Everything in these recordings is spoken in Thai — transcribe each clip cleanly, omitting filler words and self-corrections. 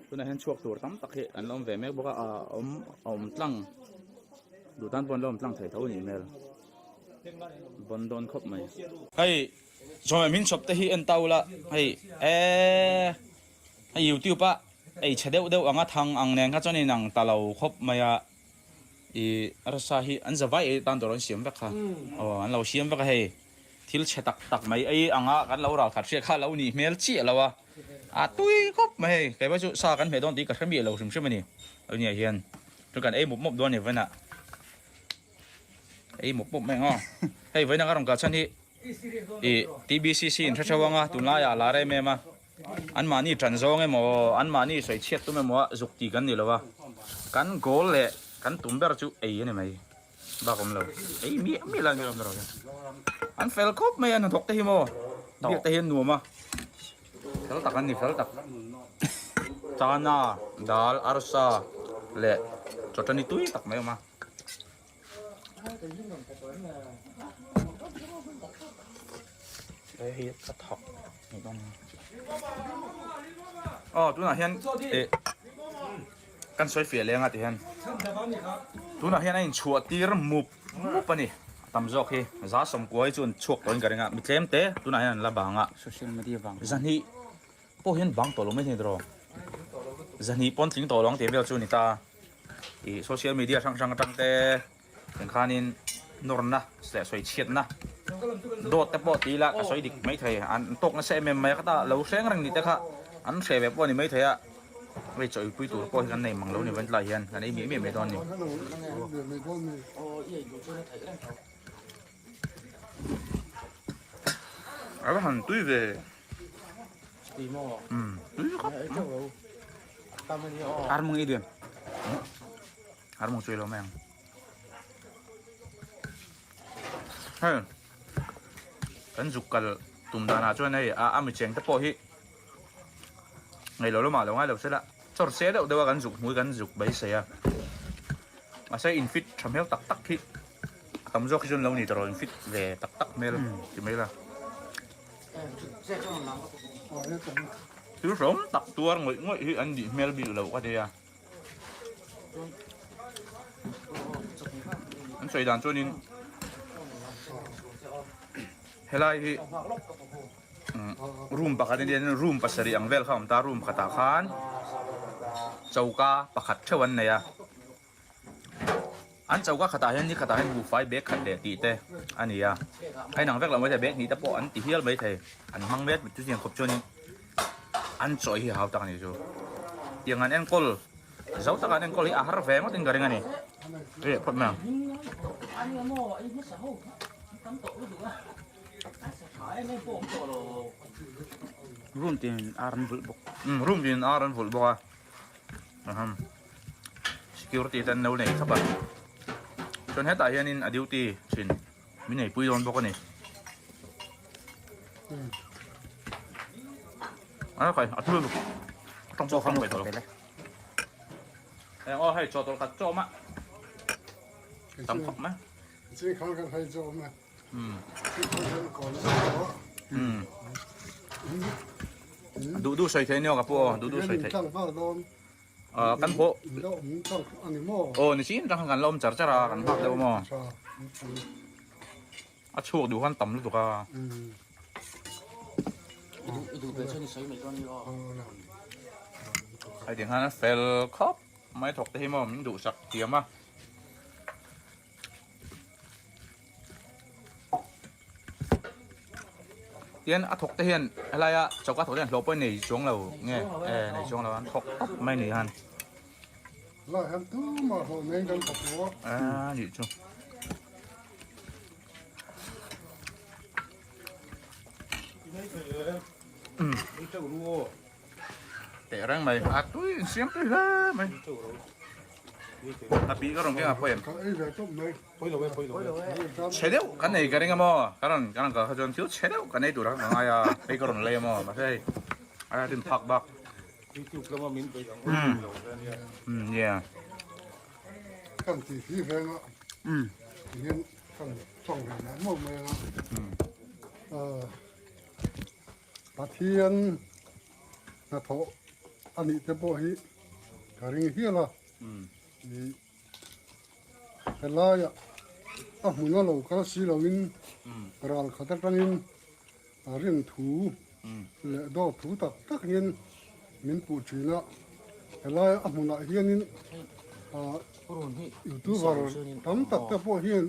ตัวนั้นช่วงตัวตั้มตะเคียนล้อมแหวนแม่บอกว่าตั้งดูด้านบนล้อมตั้งไถ่เท่านี้แม่บนโดนครบไหมเฮ้ยชมมินชอบแต่ฮีเอ็นเตาละเฮ้ยให้ยูทูบปะไอ้เฉดเดวอ่างทางอ่างแดงก็จะนี่นังตาเราครบไหมอะรัสฮีอันจะไว้ตอนตัวเราเสียมไปค่ะอันเราเสียมไปค่ะเฮ้ยที่เราเช็ดตักไหมไอ้อ่างกันเราขัดเสียข้าเรานี่เมลชี้เราอะตุ้ยครบไหมแกว่าจะซากันเหตุตอนที่กัดขึ้นมีเราใช่ไหมนี่เอาเนี่ยเฮียนทุกกันหมบด้วยเนี่ยวันน่ะหมบแม่งอ๋อเฮ้ยวันนั้นก็ต้องการฉันที่TBCC ชัชวังตุนลายาลาเรเมมาอันมานี่จันทร์ไงหมออันมานี่ใส่เช็ดตัวแม่หมอจุกตีกันนี่หรอวะกันโกลเลยกันตุ้มเบอร์จูนี่ไหมบ้าผมเลยมีอะไรกันเราอันเฟลคบไม่อันถกเตะหิมเบียกเตะหินหนูมาเฟลตักอันนี้เฟลตักจานาดาลอาร์ซาเละจดนี่ตุ้ยตักไม่มาเฮ้ยกระถกไม่ต้องตัวไหนเห็นกันสวยเฟียเลยอ่ะที่เห็นตัวไหนเห็นไอ้ชัวตีรมุบปะนี่ตำจอกเฮจ้าสมกวยจนชกตัวนี้กันเองอ่ะมีเทมเต้ตัวไหนเห็นละบางอ่ะโซเชียลมีเดียบางจันนี่พวกเห็นบางตัวลงไม่เห็นตัวจันนี่ปนทิ้งตัวลงเตะเบลจูนี่ตาโซเชียลมีเดียช่างตั้งแต่เป็นข้านินนรนะเสียสวยเฉียดนะโดดแต่ปกติละสวยดิไม่เทอันตกนั่นเสียเมมไม่ก็ตาเราเสียงรังนี่แต่ค่ะอันเสียแบบว่านี่ไม่เทอะไปจ่อยปุ้ยตัวปอยกันในมังเราเนี่ยวันไหลยันอันนี้มีไม่ตอนนี้เอาหันตุ้ยเวตุ้ยครับอาร์มงอีเดียนอาร์มงช่วยเราไหมเฮ้ยกันจุกกันตุ่มดานาช่วยในไม่เจงแต่พอฮีไงเรามาแล้วไงเราเสร็จละจอดเสร็จแล้วเดี๋ยวกันจุกมือกันจุกใบเสียมาใช้อินฟิตทำให้ตักที่ทำจอกที่จนเราหนีตลอดอินฟิตเวตักเมลจะไม่ละคือสมตักตัวง่อยที่อันดีเมลบิวเราก็เดียอันใส่ด่านช่วยนินเฮลัยที่รูมปากกันเดียนรูมปัสสริอังเวลข้ามตารูมขตาขานเจ้าก้าปากขัดเชวันเนี่ยอันเจ้าก้าขตาเห็นนี่ขตาเห็นบูไฟเบกขัดเดตีเตอันนี้อ่ะให้หนังเวกเราไม่ได้เบกนี่แต่พออันตีเฮียไม่เทอันมังเวทมันจุดยังครบชนอันจ่อยที่หาวตังนี่จูยังอันเอ็นกอลเจ้าตังอันเอ็นกอลที่อาหารแฝงก็ติงกันยังไงพอดมั้งรูมที่อารันฟุลบกรูมที่อารันฟุลบกsecurity แต่เราเนี่ยครับจนเหตุใดยันนินอดีตที่ชินมีไหนปุยโดนบกนี่อะไรใครอัดเลยลูกต้องบอกคำไปตัวเลยให้จอดตัวกัดจอมะทำขับไหมที่เขากันให้จอมะที่เขากันก่อนดูใส่เทนี่กับพวกดูใส่เทกันพวกนี่สิจังกันลมจัดจ้ากันพักเดียวมั้งช่วงดูขั้นต่ำลูกตัวก็ดูเป็นช่วงนี้ใช้ไม่ตอนนี้ก็ไอ้เดี๋ยวนั้นเฟลครับไม่ถกได้มั้งดูสักเทียมอ่ะเทียนถกได้เห็นอะไรอ่ะเจ้าก็ถกได้ลบไปในช่วงเราไงในช่วงเราถกไม่หนีฮันแล้วฮันตู้มาหัวเมงกันกับหัวอยู่ช่วงแต่เรื่องไหมตุ้ยเสียงตุ้ยเลยไหมtapi orang dia apa ya? Cedeu kan ni kan ni mo, kan kalau kajian tu cedeu kan ni tu orang ayah, ini orang leh mo, macam ayah tim thak bak. Ya. Kan TV kan, ini kan song kan, mau mana? Pasien, nato อันนี้จะบอกให้การิงเฮียละนี่เป็นไรอ่ะมึงเราก็สิเราวินเราเขาตัดกันยินเรื่องถูและดอกถูตักยินมินปูจีละเป็นไรมึงละเฮียนินยูทูบเราทำตักแต่พอเฮียน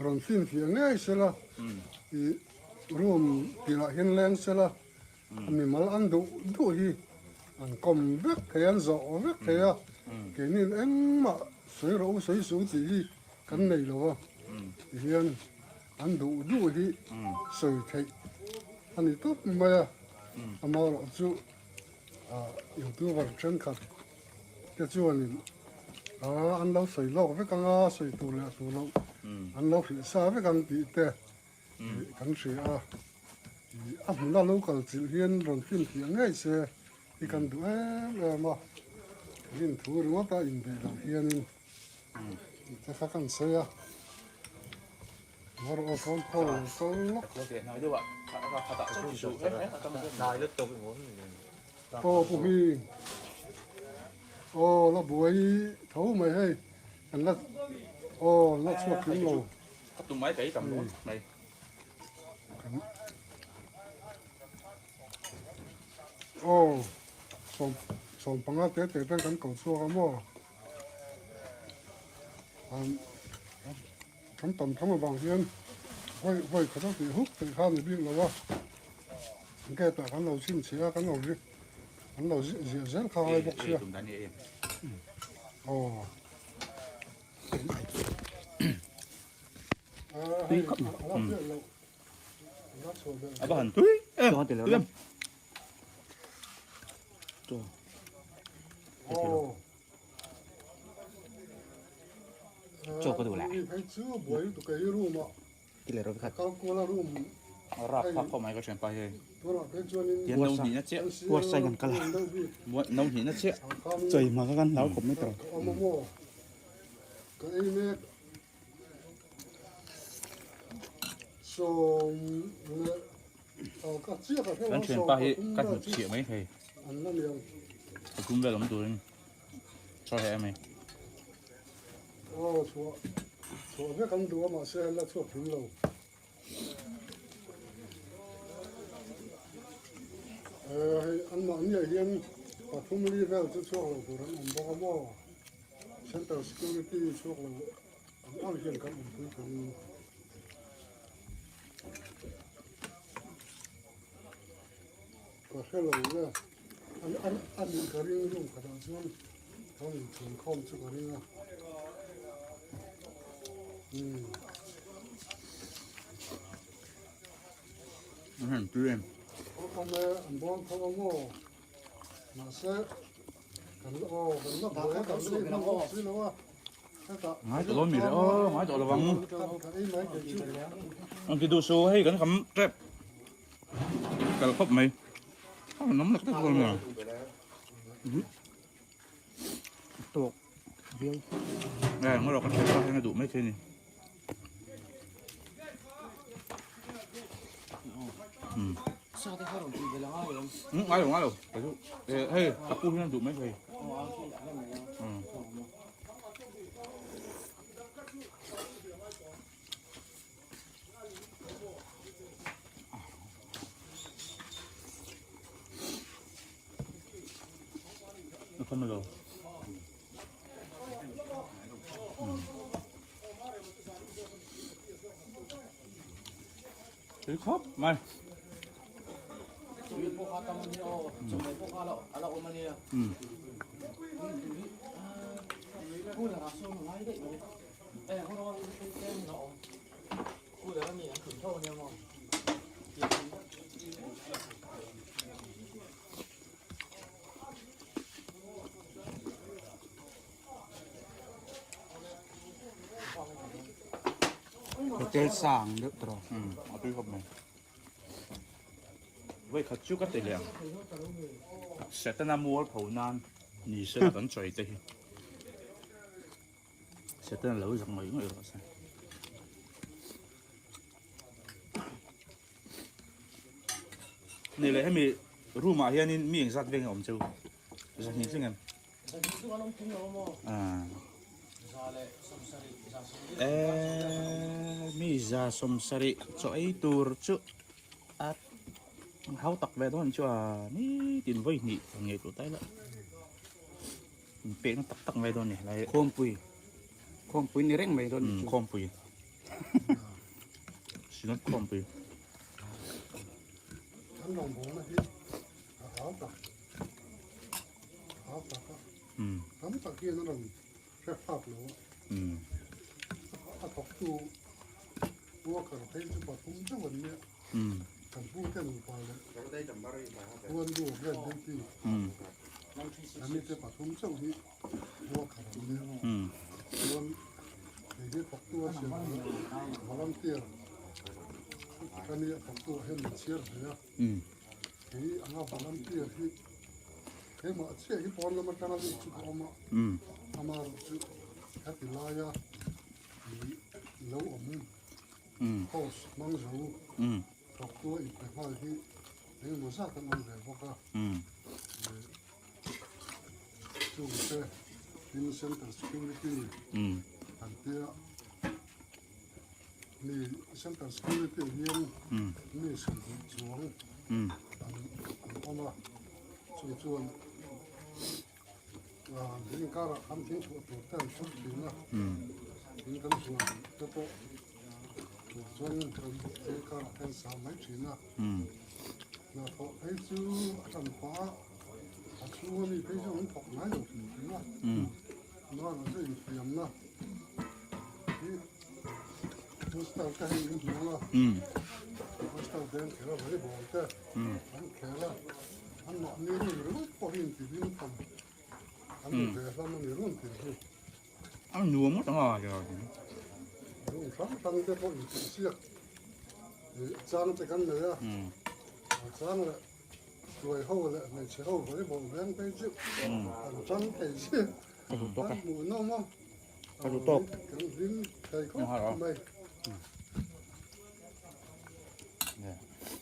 รอนฟินเสียงง่ายเสียละรวมกีฬาเฮียนแรงเสียละมีมาอันดูฮีอันกลมเวกเทียนโซ่เวกเทียเกี่ยนี่เอ็งมาสวยรู้สวยสูงสีกันเลยหรอเฮียนอันดูฮีสวยเทียอันนี้ตุ๊บมาอามาเราจูยูทูบเราเช่นกันก็จูอันนี้อันเราสวยโลกเวกังสวยตัวละตัวเราอันเราฝีสาเวกังตีเตะกันเสียมึงเราลูกก็จะเฮียนรอนฟินเสียงง่ายเสียที่กันดูมาเฮียนถูหรือว่าตาอินเดียเฮียนจะข้ากันเสียว่าเราคนพ่อคนลูก โอเคน้อยด้วยเขาตัดสู้สู้ได้เลือดตกหัว พ่อผู้มีเราบวยเขาไม่ให้อันนั้นเราชอบกินเรา ตุ้มไม้ไก่cầm luôn mày sòng bằng á té té đang cầu xua cái mò cắm tầm cắm ở bằng hiên quay cái đó thì hút thì khăn thì biết là quá cái tại cái đầu xin xía cái đầu gì cái đầu gì rất khao hay bọc xía apa han tui tui cho có đủ lại cái này rồi khát rap phát không ai có chuyện phải tiền nông thì nó chết quạt say gần cả là nông thì nó chết trời mà các anh lão cũng mấy tờ vẫn chuyện phải cắt một triệu mấy thầy cũng về lắm tuổi cho em mày chỗ biết không đùa mà xe là chỗ phím lâu anh nói như hiện và không đi về chỗ chỗ là của anh bao bao center security chỗ là anh hiện các mình cũng có hello nha anh những cái riêng luôn cả đó chứ có những trường không chứ có riêng tui em con anh bon không có mà sẽ cần nó bữa cần nó xí nữa máy tụi mì đó máy tụi là vắng anh kia đu số hay gần cắm trép cả là khóc mày nóng là cái con mà tuột viêu nè nó đọc cái hay là đủ mấy thế này sao thế không chỉ về là ai vậy ngay rồi hey tập cu nó đủ mấy thế nó không được cái khóc màyพวกเขาทำมันนี่สมัยพวกเขาเราเอามันนี่พูดถึงอาชีพอะไรเด็กเลยเขาต้องเป็นเต้นเนาะพูดแล้วมีอันถึงเท่านี้มั้งhotel sang được rồi ở tuy không này với khách chú các tỷ lệ sẽ tên là mua thầu nan nhị sẽ là tận trời đây sẽ tên là lỡ rằng mấy người rồi sao này là hay mi ru mà hiện nên miếng sát bên ông châu Zan ni singen. Sa dito anong tingin mo? Zale, samsari, Mi za som sari so ai tur chu at ang hau tak ve don chu ni tin voi ni nge tu tai la. Pe nó tak ve don ni lai โคมปุยนี่เร่งไม่โดน khom pui. Sinot khom pui. ฉันลองผมนะที่หาตักครับทำตักที่นั่นเราแค่ภาพหรือ ถ้าตกตูวัวกระเพาะจะปฐุมจะวันนี้กันพูดแค่หนึ่งวันเลยวันดูเรื่องที่อันนี้จะปฐุมเจ้าที่วัวกระเพาะเนี่ยวันที่ตกตัวเสียมาลังเตี้ยอันนี้ตกตัวให้มันเชียร์เนี่ยที่อันนั้นมาลังเตี้ยที่ให้มาเชียร์ที่ปอนแล้วมันกันอะไรที่เขามาทำมาแค่ติลายาlâu ẩm hos mang dấu học tôi ít phải hỏi thì nếu mà sát tận về vô cả chung xe in center security hẳn tia ni center security hiên ni sử dụng xuống ông mà chung chuan những cái là khám chính chủ tổ tên xuất hiện là những cái chuan cho tôi chuan cái cái sao mấy chuyện là họ thấy chứ làm quá chú mình thấy cho nó học nói được thì nó là cái gì phiền đó chúng ta cái hình như là chúng ta đến cái là với bộ cái anh cái là anh nọ như thế rồi có hình thì nó cầm anh về ra mình luôn thì Ăn nuông mất rồi rồi. Sắm tăng cái con gì xưa trang cái căn này á trang là rồi hậu lại này chỉ hậu với bộ ven cái chứ trang cái gì mùi nó mà cái dính cái có mày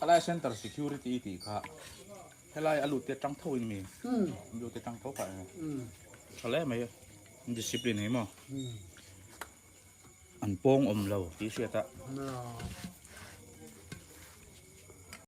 Alai center security thì cả. Helai alu tiệt trắng thôi mi. Alu tiệt trắng thôi phải. Alai mày discipline này mà. Ăn pong lâu tí xưa ta.